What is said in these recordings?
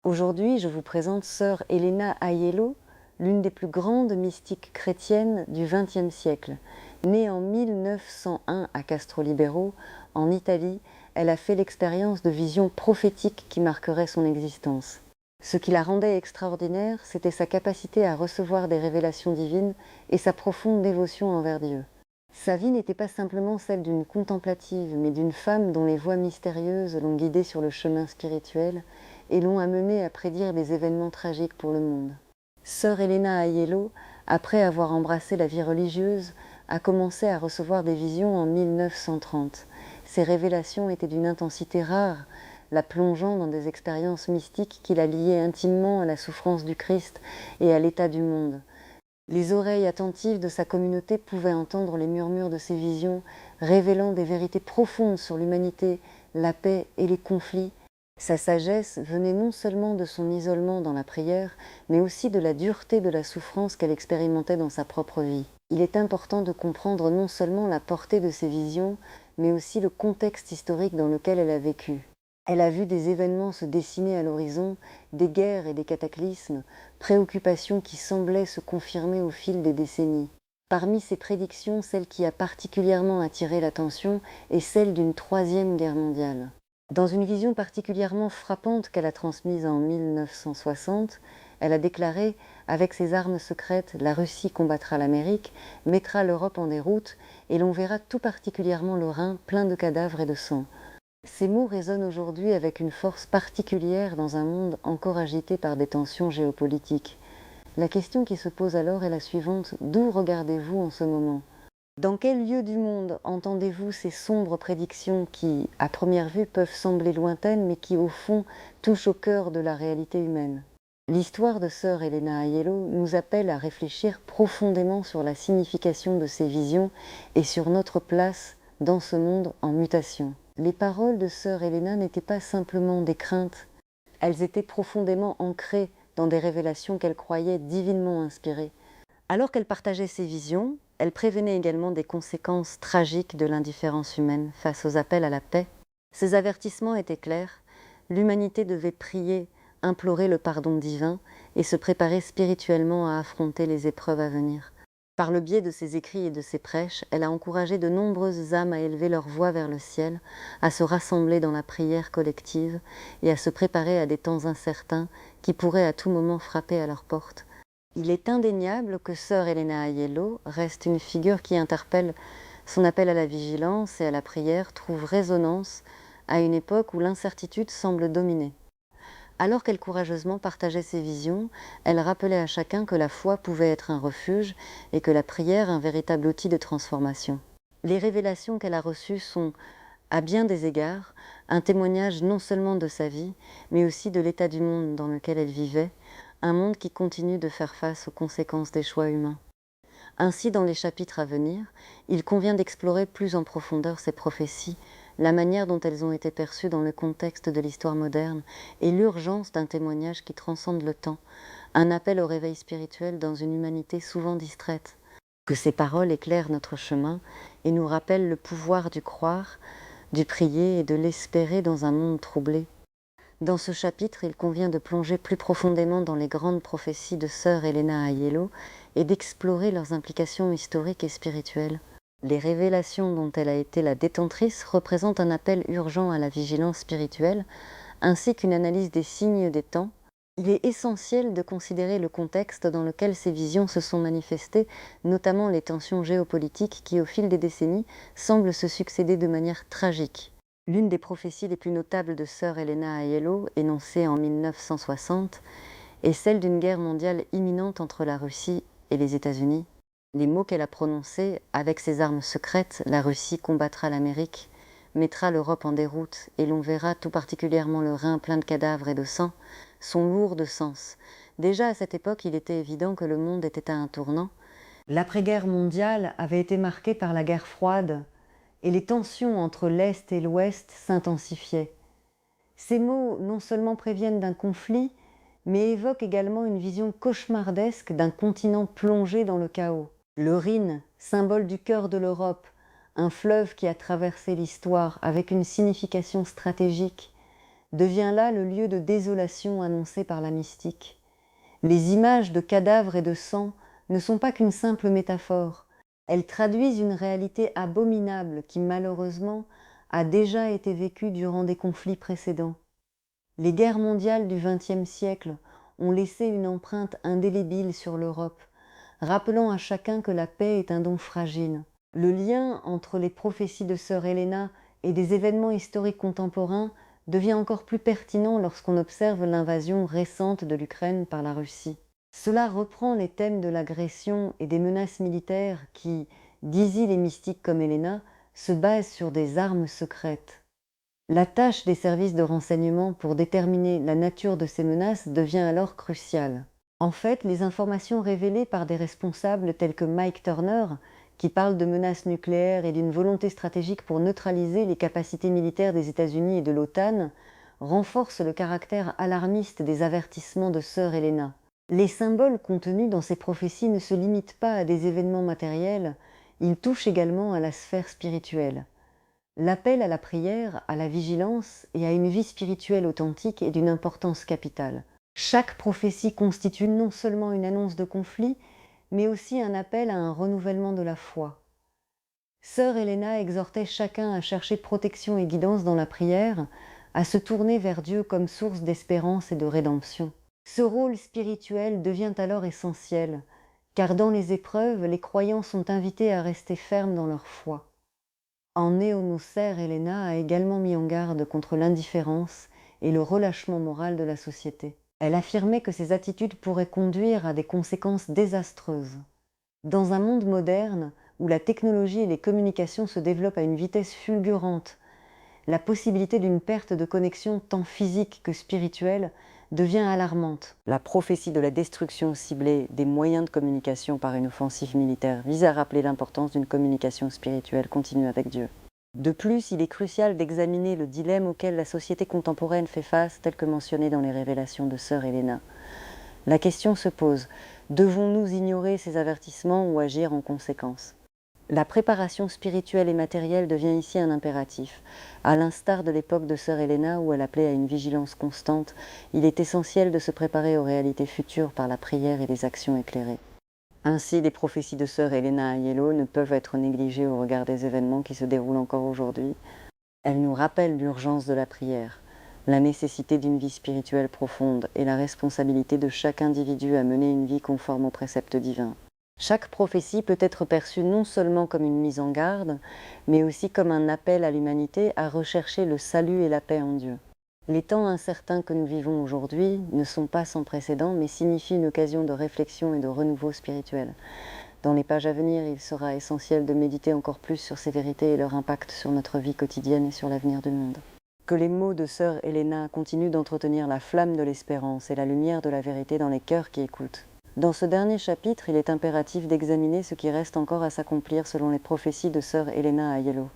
Aujourd'hui, je vous présente sœur Elena Aiello, l'une des plus grandes mystiques chrétiennes du XXe siècle. Née en 1901 à Castrolibero, en Italie, elle a fait l'expérience de visions prophétiques qui marqueraient son existence. Ce qui la rendait extraordinaire, c'était sa capacité à recevoir des révélations divines et sa profonde dévotion envers Dieu. Sa vie n'était pas simplement celle d'une contemplative, mais d'une femme dont les voies mystérieuses l'ont guidée sur le chemin spirituel et l'ont amenée à prédire des événements tragiques pour le monde. Sœur Elena Aiello, après avoir embrassé la vie religieuse, a commencé à recevoir des visions en 1930. Ces révélations étaient d'une intensité rare, la plongeant dans des expériences mystiques qui la liaient intimement à la souffrance du Christ et à l'état du monde. Les oreilles attentives de sa communauté pouvaient entendre les murmures de ses visions, révélant des vérités profondes sur l'humanité, la paix et les conflits. Sa sagesse venait non seulement de son isolement dans la prière, mais aussi de la dureté de la souffrance qu'elle expérimentait dans sa propre vie. Il est important de comprendre non seulement la portée de ses visions, mais aussi le contexte historique dans lequel elle a vécu. Elle a vu des événements se dessiner à l'horizon, des guerres et des cataclysmes, préoccupations qui semblaient se confirmer au fil des décennies. Parmi ces prédictions, celle qui a particulièrement attiré l'attention est celle d'une troisième guerre mondiale. Dans une vision particulièrement frappante qu'elle a transmise en 1960, elle a déclaré « Avec ses armes secrètes, la Russie combattra l'Amérique, mettra l'Europe en déroute, et l'on verra tout particulièrement le Rhin plein de cadavres et de sang ». Ces mots résonnent aujourd'hui avec une force particulière dans un monde encore agité par des tensions géopolitiques. La question qui se pose alors est la suivante: d'où regardez-vous en ce moment? Dans quel lieu du monde entendez-vous ces sombres prédictions qui, à première vue, peuvent sembler lointaines, mais qui, au fond, touchent au cœur de la réalité humaine? L'histoire de sœur Elena Aiello nous appelle à réfléchir profondément sur la signification de ces visions et sur notre place dans ce monde en mutation. Les paroles de sœur Elena n'étaient pas simplement des craintes, elles étaient profondément ancrées dans des révélations qu'elle croyait divinement inspirées. Alors qu'elle partageait ses visions, elle prévenait également des conséquences tragiques de l'indifférence humaine face aux appels à la paix. Ses avertissements étaient clairs, l'humanité devait prier, implorer le pardon divin et se préparer spirituellement à affronter les épreuves à venir. Par le biais de ses écrits et de ses prêches, elle a encouragé de nombreuses âmes à élever leur voix vers le ciel, à se rassembler dans la prière collective et à se préparer à des temps incertains qui pourraient à tout moment frapper à leur porte. Il est indéniable que sœur Elena Aiello reste une figure qui interpelle. Son appel à la vigilance et à la prière trouve résonance à une époque où l'incertitude semble dominer. Alors qu'elle courageusement partageait ses visions, elle rappelait à chacun que la foi pouvait être un refuge et que la prière un véritable outil de transformation. Les révélations qu'elle a reçues sont, à bien des égards, un témoignage non seulement de sa vie, mais aussi de l'état du monde dans lequel elle vivait, un monde qui continue de faire face aux conséquences des choix humains. Ainsi, dans les chapitres à venir, il convient d'explorer plus en profondeur ces prophéties, la manière dont elles ont été perçues dans le contexte de l'histoire moderne et l'urgence d'un témoignage qui transcende le temps, un appel au réveil spirituel dans une humanité souvent distraite. Que ces paroles éclairent notre chemin et nous rappellent le pouvoir du croire, du prier et de l'espérer dans un monde troublé. Dans ce chapitre, il convient de plonger plus profondément dans les grandes prophéties de sœur Elena Aiello et d'explorer leurs implications historiques et spirituelles. Les révélations dont elle a été la détentrice représentent un appel urgent à la vigilance spirituelle, ainsi qu'une analyse des signes des temps. Il est essentiel de considérer le contexte dans lequel ces visions se sont manifestées, notamment les tensions géopolitiques qui, au fil des décennies, semblent se succéder de manière tragique. L'une des prophéties les plus notables de sœur Elena Aiello, énoncée en 1960, est celle d'une guerre mondiale imminente entre la Russie et les États-Unis. Les mots qu'elle a prononcés, avec ses armes secrètes, la Russie combattra l'Amérique, mettra l'Europe en déroute, et l'on verra tout particulièrement le Rhin plein de cadavres et de sang, sont lourds de sens. Déjà à cette époque, il était évident que le monde était à un tournant. L'après-guerre mondiale avait été marquée par la guerre froide, et les tensions entre l'Est et l'Ouest s'intensifiaient. Ces mots non seulement préviennent d'un conflit, mais évoquent également une vision cauchemardesque d'un continent plongé dans le chaos. Le Rhin, symbole du cœur de l'Europe, un fleuve qui a traversé l'histoire avec une signification stratégique, devient là le lieu de désolation annoncé par la mystique. Les images de cadavres et de sang ne sont pas qu'une simple métaphore, elles traduisent une réalité abominable qui malheureusement a déjà été vécue durant des conflits précédents. Les guerres mondiales du XXe siècle ont laissé une empreinte indélébile sur l'Europe, rappelant à chacun que la paix est un don fragile. Le lien entre les prophéties de sœur Helena et des événements historiques contemporains devient encore plus pertinent lorsqu'on observe l'invasion récente de l'Ukraine par la Russie. Cela reprend les thèmes de l'agression et des menaces militaires qui, disent les mystiques comme Helena, se basent sur des armes secrètes. La tâche des services de renseignement pour déterminer la nature de ces menaces devient alors cruciale. En fait, les informations révélées par des responsables tels que Mike Turner, qui parle de menaces nucléaires et d'une volonté stratégique pour neutraliser les capacités militaires des États-Unis et de l'OTAN, renforcent le caractère alarmiste des avertissements de sœur Helena. Les symboles contenus dans ces prophéties ne se limitent pas à des événements matériels, ils touchent également à la sphère spirituelle. L'appel à la prière, à la vigilance et à une vie spirituelle authentique est d'une importance capitale. Chaque prophétie constitue non seulement une annonce de conflit, mais aussi un appel à un renouvellement de la foi. Sœur Helena exhortait chacun à chercher protection et guidance dans la prière, à se tourner vers Dieu comme source d'espérance et de rédemption. Ce rôle spirituel devient alors essentiel, car dans les épreuves, les croyants sont invités à rester fermes dans leur foi. En Néonocer, Helena a également mis en garde contre l'indifférence et le relâchement moral de la société. Elle affirmait que ces attitudes pourraient conduire à des conséquences désastreuses. Dans un monde moderne, où la technologie et les communications se développent à une vitesse fulgurante, la possibilité d'une perte de connexion tant physique que spirituelle devient alarmante. La prophétie de la destruction ciblée des moyens de communication par une offensive militaire vise à rappeler l'importance d'une communication spirituelle continue avec Dieu. De plus, il est crucial d'examiner le dilemme auquel la société contemporaine fait face, tel que mentionné dans les révélations de sœur Helena. La question se pose, devons-nous ignorer ces avertissements ou agir en conséquence ? La préparation spirituelle et matérielle devient ici un impératif. À l'instar de l'époque de sœur Helena où elle appelait à une vigilance constante, il est essentiel de se préparer aux réalités futures par la prière et les actions éclairées. Ainsi, les prophéties de sœur Helena Aiello ne peuvent être négligées au regard des événements qui se déroulent encore aujourd'hui. Elles nous rappellent l'urgence de la prière, la nécessité d'une vie spirituelle profonde et la responsabilité de chaque individu à mener une vie conforme aux préceptes divins. Chaque prophétie peut être perçue non seulement comme une mise en garde, mais aussi comme un appel à l'humanité à rechercher le salut et la paix en Dieu. Les temps incertains que nous vivons aujourd'hui ne sont pas sans précédent, mais signifient une occasion de réflexion et de renouveau spirituel. Dans les pages à venir, il sera essentiel de méditer encore plus sur ces vérités et leur impact sur notre vie quotidienne et sur l'avenir du monde. Que les mots de sœur Helena continuent d'entretenir la flamme de l'espérance et la lumière de la vérité dans les cœurs qui écoutent. Dans ce dernier chapitre, il est impératif d'examiner ce qui reste encore à s'accomplir selon les prophéties de sœur Helena Aiello.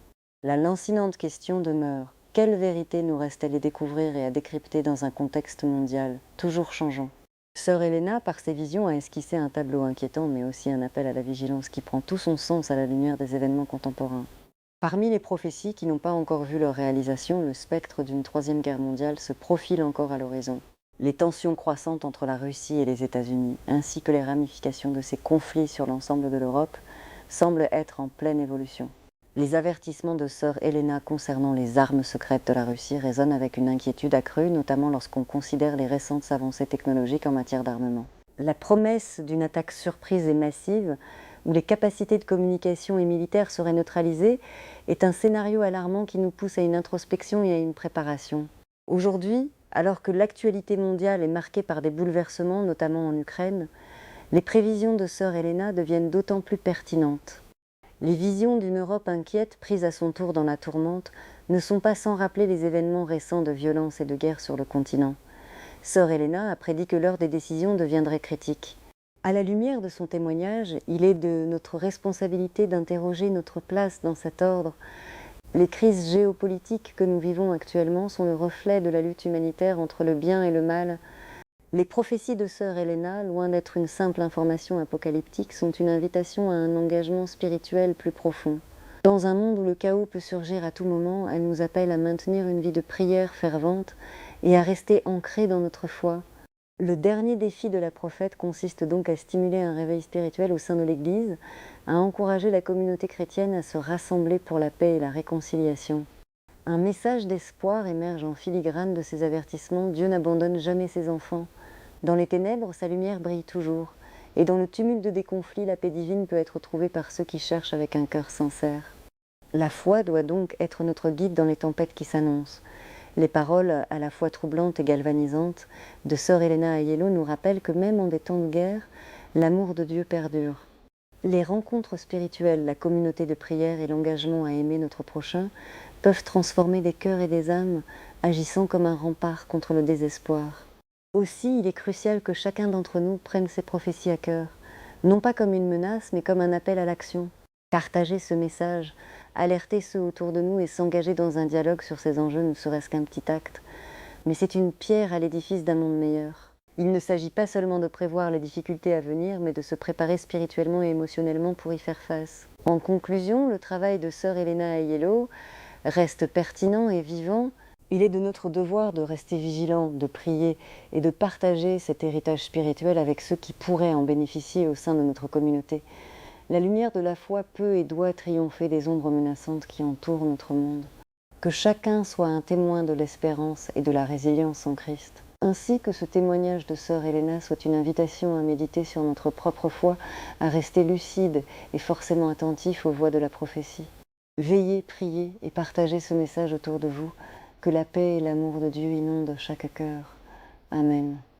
La lancinante question demeure, quelle vérité nous reste-t-elle à découvrir et à décrypter dans un contexte mondial, toujours changeant ? Sœur Helena, par ses visions, a esquissé un tableau inquiétant, mais aussi un appel à la vigilance qui prend tout son sens à la lumière des événements contemporains. Parmi les prophéties qui n'ont pas encore vu leur réalisation, le spectre d'une troisième guerre mondiale se profile encore à l'horizon. Les tensions croissantes entre la Russie et les États-Unis, ainsi que les ramifications de ces conflits sur l'ensemble de l'Europe, semblent être en pleine évolution. Les avertissements de sœur Helena concernant les armes secrètes de la Russie résonnent avec une inquiétude accrue, notamment lorsqu'on considère les récentes avancées technologiques en matière d'armement. La promesse d'une attaque surprise et massive, où les capacités de communication et militaires seraient neutralisées, est un scénario alarmant qui nous pousse à une introspection et à une préparation. Aujourd'hui, alors que l'actualité mondiale est marquée par des bouleversements, notamment en Ukraine, les prévisions de sœur Helena deviennent d'autant plus pertinentes. Les visions d'une Europe inquiète, prise à son tour dans la tourmente, ne sont pas sans rappeler les événements récents de violence et de guerre sur le continent. Sœur Helena a prédit que l'heure des décisions deviendrait critique. À la lumière de son témoignage, il est de notre responsabilité d'interroger notre place dans cet ordre. Les crises géopolitiques que nous vivons actuellement sont le reflet de la lutte humanitaire entre le bien et le mal. Les prophéties de sœur Helena, loin d'être une simple information apocalyptique, sont une invitation à un engagement spirituel plus profond. Dans un monde où le chaos peut surgir à tout moment, elle nous appelle à maintenir une vie de prière fervente et à rester ancrés dans notre foi. Le dernier défi de la prophète consiste donc à stimuler un réveil spirituel au sein de l'Église, à encourager la communauté chrétienne à se rassembler pour la paix et la réconciliation. Un message d'espoir émerge en filigrane de ces avertissements. Dieu n'abandonne jamais ses enfants. Dans les ténèbres, sa lumière brille toujours. Et dans le tumulte des conflits, la paix divine peut être trouvée par ceux qui cherchent avec un cœur sincère. La foi doit donc être notre guide dans les tempêtes qui s'annoncent. Les paroles, à la fois troublantes et galvanisantes, de sœur Helena Aiello nous rappellent que même en des temps de guerre, l'amour de Dieu perdure. Les rencontres spirituelles, la communauté de prière et l'engagement à aimer notre prochain peuvent transformer des cœurs et des âmes, agissant comme un rempart contre le désespoir. Aussi, il est crucial que chacun d'entre nous prenne ces prophéties à cœur, non pas comme une menace, mais comme un appel à l'action. Partager ce message, alerter ceux autour de nous et s'engager dans un dialogue sur ces enjeux ne serait-ce qu'un petit acte, mais c'est une pierre à l'édifice d'un monde meilleur. Il ne s'agit pas seulement de prévoir les difficultés à venir, mais de se préparer spirituellement et émotionnellement pour y faire face. En conclusion, le travail de sœur Helena Aiello reste pertinent et vivant. Il est de notre devoir de rester vigilant, de prier et de partager cet héritage spirituel avec ceux qui pourraient en bénéficier au sein de notre communauté. La lumière de la foi peut et doit triompher des ombres menaçantes qui entourent notre monde. Que chacun soit un témoin de l'espérance et de la résilience en Christ. Ainsi que ce témoignage de sœur Helena soit une invitation à méditer sur notre propre foi, à rester lucide et forcément attentif aux voix de la prophétie. Veillez, priez et partagez ce message autour de vous, que la paix et l'amour de Dieu inondent chaque cœur. Amen.